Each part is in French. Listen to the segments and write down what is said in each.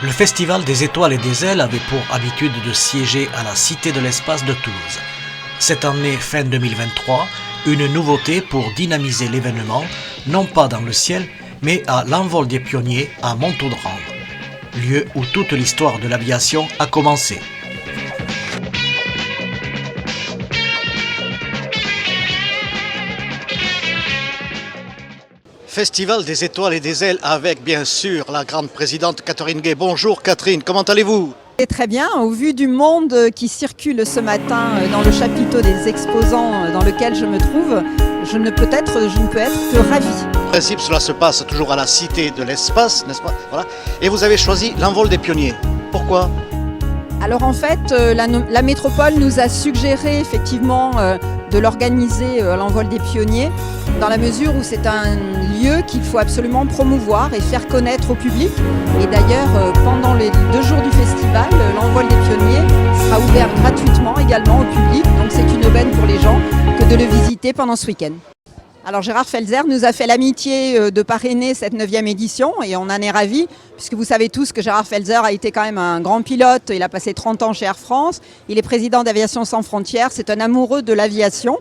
Le Festival des Étoiles et des Ailes avait pour habitude de siéger à la Cité de l'Espace de Toulouse. Cette année, fin 2023, une nouveauté pour dynamiser l'événement, non pas dans le ciel, mais à l'Envol des Pionniers à Montaudran, lieu où toute l'histoire de l'aviation a commencé. Festival des Étoiles et des Ailes avec bien sûr la grande présidente Catherine Gay. Bonjour Catherine, comment allez-vous ? Très bien, au vu du monde qui circule ce matin dans le chapiteau des exposants dans lequel je me trouve, je ne peux être que ravie. En principe, cela se passe toujours à la Cité de l'Espace, n'est-ce pas ? Voilà. Et vous avez choisi l'Envol des Pionniers. Pourquoi ? Alors en fait, la métropole nous a suggéré effectivement de l'organiser l'Envol des Pionniers, dans la mesure où c'est un lieu qu'il faut absolument promouvoir et faire connaître au public. Et d'ailleurs, pendant les 2 jours du festival, l'Envol des Pionniers sera ouvert gratuitement également au public. Donc c'est une aubaine pour les gens que de le visiter pendant ce week-end. Alors Gérard Felzer nous a fait l'amitié de parrainer cette 9e édition et on en est ravis, puisque vous savez tous que Gérard Felzer a été quand même un grand pilote. Il a passé 30 ans chez Air France, il est président d'Aviation Sans Frontières, c'est un amoureux de l'aviation.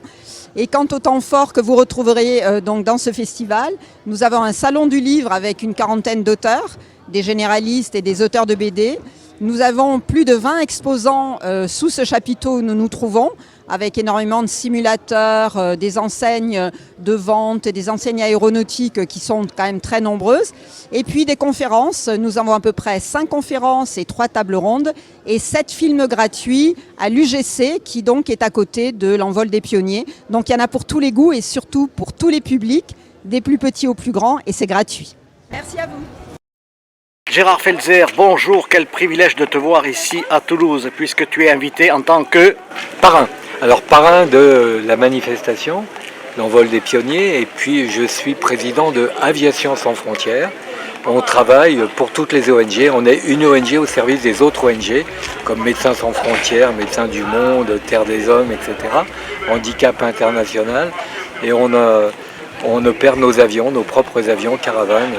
Et quant au temps fort que vous retrouverez donc dans ce festival, nous avons un salon du livre avec une 40aine d'auteurs, des généralistes et des auteurs de BD. Nous avons plus de 20 exposants sous ce chapiteau où nous nous trouvons, avec énormément de simulateurs, des enseignes de vente et des enseignes aéronautiques qui sont quand même très nombreuses. Et puis des conférences, nous avons à peu près 5 conférences et 3 tables rondes et 7 films gratuits à l'UGC qui donc est à côté de l'Envol des Pionniers. Donc il y en a pour tous les goûts et surtout pour tous les publics, des plus petits aux plus grands, et c'est gratuit. Merci à vous. Gérard Felzer, bonjour, quel privilège de te voir ici à Toulouse, puisque tu es invité en tant que parrain. Alors parrain de la manifestation, l'Envol des Pionniers, et puis je suis président de Aviation Sans Frontières. On travaille pour toutes les ONG, on est une ONG au service des autres ONG, comme Médecins Sans Frontières, Médecins du Monde, Terre des Hommes, etc. Handicap International, et on opère nos avions, nos propres avions, caravanes,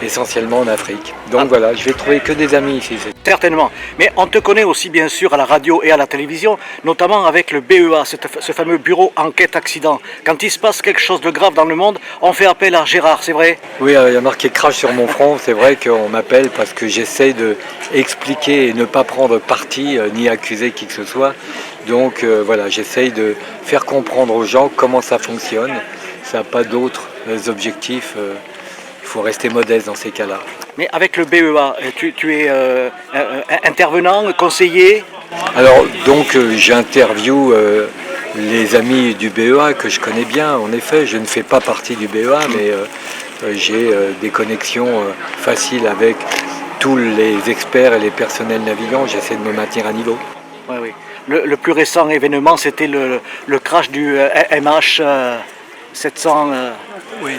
essentiellement en Afrique. Donc voilà, je vais trouver que des amis ici. Certainement, mais on te connaît aussi bien sûr à la radio et à la télévision, notamment avec le BEA, ce fameux bureau enquête accident. Quand il se passe quelque chose de grave dans le monde, on fait appel à Gérard, c'est vrai ? Oui, il y a marqué crash sur mon front, c'est vrai qu'on m'appelle parce que j'essaie d'expliquer et ne pas prendre parti ni accuser qui que ce soit. Donc voilà, j'essaye de faire comprendre aux gens comment ça fonctionne. Ça n'a pas d'autres objectifs, il faut rester modeste dans ces cas-là. Mais avec le BEA, tu es intervenant, conseiller ? Alors donc j'interviewe les amis du BEA que je connais bien. En effet, je ne fais pas partie du BEA, mais j'ai des connexions faciles avec tous les experts et les personnels navigants. J'essaie de me maintenir à niveau. Oui, oui. Le plus récent événement, c'était le crash du MH 700. Oui.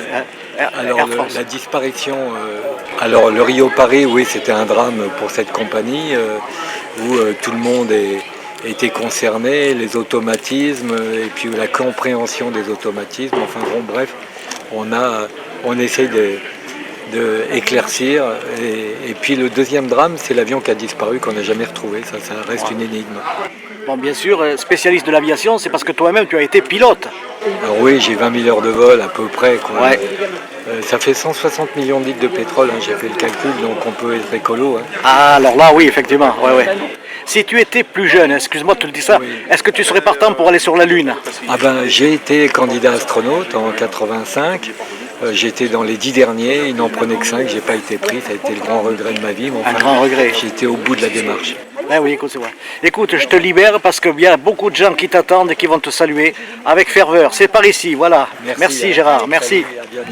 Alors la disparition, alors le Rio-Paris, oui, c'était un drame pour cette compagnie où tout le monde était concerné, les automatismes et puis la compréhension des automatismes. Enfin bon, bref, on essaye de éclaircir et puis le deuxième drame, c'est l'avion qui a disparu, qu'on n'a jamais retrouvé. Ça reste une énigme. Bon, bien sûr, spécialiste de l'aviation, c'est parce que toi-même tu as été pilote. Alors oui, j'ai 20 000 heures de vol à peu près, quoi. Ouais. Ça fait 160 millions de litres de pétrole, hein, j'ai fait le calcul, donc on peut être écolo. Hein. Ah, alors là, oui, effectivement. Ouais. Si tu étais plus jeune, excuse-moi de te le dire ça, oui. Est-ce que tu serais partant pour aller sur la Lune ? Ah ben, j'ai été candidat astronaute en 85. J'étais dans les 10 derniers, il n'en prenait que 5, j'ai pas été pris, ça a été le grand regret de ma vie. Mais enfin, un grand regret. J'étais au bout de la démarche. Ah oui, écoute, c'est vrai. Écoute, je te libère parce qu'il y a beaucoup de gens qui t'attendent et qui vont te saluer avec ferveur. C'est par ici, voilà. Merci Gérard, merci. À bientôt.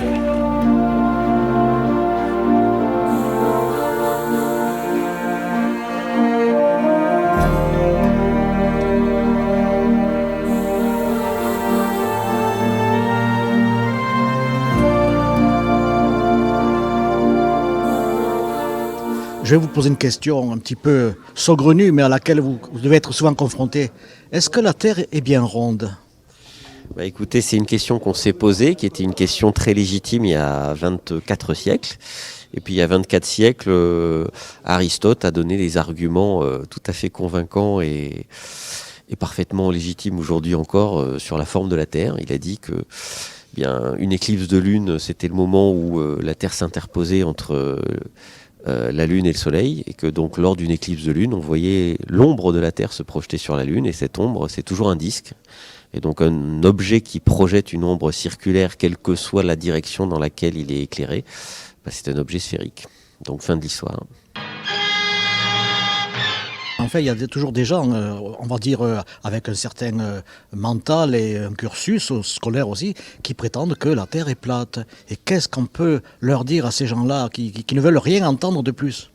Je vais vous poser une question un petit peu saugrenue, mais à laquelle vous devez être souvent confronté. Est-ce que la Terre est bien ronde ? Écoutez, c'est une question qu'on s'est posée, qui était une question très légitime il y a 24 siècles. Et puis il y a 24 siècles, Aristote a donné des arguments tout à fait convaincants et parfaitement légitimes aujourd'hui encore sur la forme de la Terre. Il a dit que une éclipse de lune, c'était le moment où la Terre s'interposait entre la Lune et le Soleil, et que donc lors d'une éclipse de lune, on voyait l'ombre de la Terre se projeter sur la Lune, et cette ombre, c'est toujours un disque. Et donc un objet qui projette une ombre circulaire, quelle que soit la direction dans laquelle il est éclairé, c'est un objet sphérique. Donc fin de l'histoire. En fait, il y a toujours des gens, on va dire, avec un certain mental et un cursus scolaire aussi, qui prétendent que la Terre est plate. Et qu'est-ce qu'on peut leur dire à ces gens-là qui ne veulent rien entendre de plus ?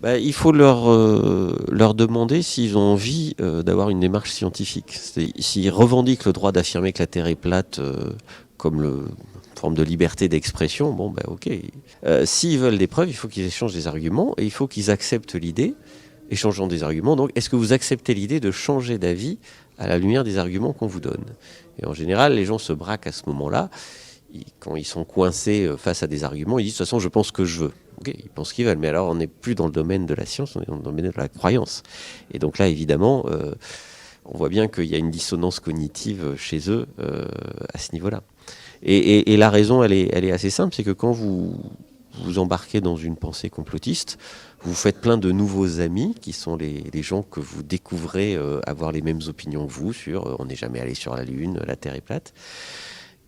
Il faut leur demander s'ils ont envie d'avoir une démarche scientifique. S'ils revendiquent le droit d'affirmer que la Terre est plate comme une forme de liberté d'expression, ok. S'ils veulent des preuves, il faut qu'ils échangent des arguments et il faut qu'ils acceptent l'idée, échangeant des arguments. Donc, est-ce que vous acceptez l'idée de changer d'avis à la lumière des arguments qu'on vous donne ? Et en général, les gens se braquent à ce moment-là. Quand ils sont coincés face à des arguments, ils disent « de toute façon, je pense ce que je veux ». Okay, ils pensent ce qu'ils veulent, mais alors on n'est plus dans le domaine de la science, on est dans le domaine de la croyance. Et donc là, évidemment, on voit bien qu'il y a une dissonance cognitive chez eux à ce niveau-là. Et la raison, elle est assez simple, c'est que quand vous embarquez dans une pensée complotiste, vous faites plein de nouveaux amis, qui sont les gens que vous découvrez avoir les mêmes opinions que vous sur on n'est jamais allé sur la Lune, la Terre est plate.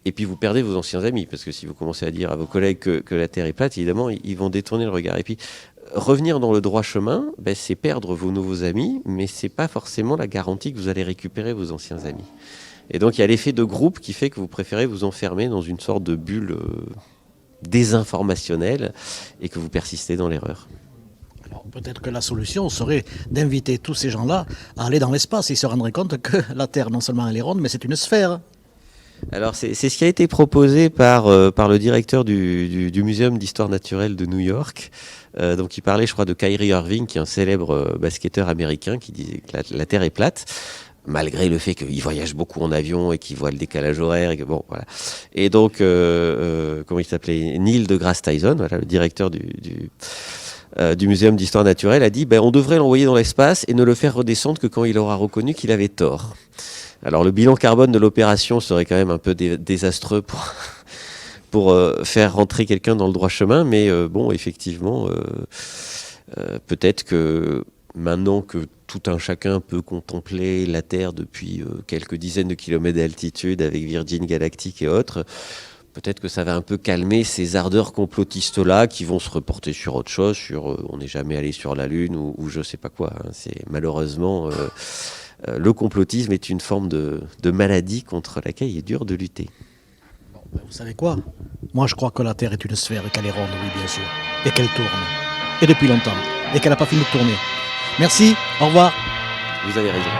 Et puis vous perdez vos anciens amis, parce que si vous commencez à dire à vos collègues que la Terre est plate, évidemment, ils vont détourner le regard. Et puis, revenir dans le droit chemin, c'est perdre vos nouveaux amis, mais c'est pas forcément la garantie que vous allez récupérer vos anciens amis. Et donc, il y a l'effet de groupe qui fait que vous préférez vous enfermer dans une sorte de bulle désinformationnelle et que vous persistez dans l'erreur. Alors, peut-être que la solution serait d'inviter tous ces gens-là à aller dans l'espace. Ils se rendraient compte que la Terre, non seulement elle est ronde, mais c'est une sphère. Alors c'est ce qui a été proposé par le directeur du Muséum d'histoire naturelle de New York. Donc il parlait, je crois, de Kyrie Irving, qui est un célèbre basketteur américain, qui disait que la Terre est plate, malgré le fait qu'il voyage beaucoup en avion et qu'il voit le décalage horaire. Voilà. Et donc, comment il s'appelait, Neil deGrasse Tyson, voilà, le directeur du Muséum d'histoire naturelle, a dit on devrait l'envoyer dans l'espace et ne le faire redescendre que quand il aura reconnu qu'il avait tort. Alors le bilan carbone de l'opération serait quand même un peu désastreux pour faire rentrer quelqu'un dans le droit chemin, mais effectivement, peut-être que maintenant que tout un chacun peut contempler la Terre depuis quelques dizaines de kilomètres d'altitude avec Virgin Galactic et autres, peut-être que ça va un peu calmer ces ardeurs complotistes-là qui vont se reporter sur autre chose, sur on n'est jamais allé sur la Lune ou je sais pas quoi. C'est malheureusement... le complotisme est une forme de maladie contre laquelle il est dur de lutter. Vous savez quoi ? Moi, je crois que la Terre est une sphère et qu'elle est ronde, oui, bien sûr. Et qu'elle tourne. Et depuis longtemps. Et qu'elle n'a pas fini de tourner. Merci, au revoir. Vous avez raison.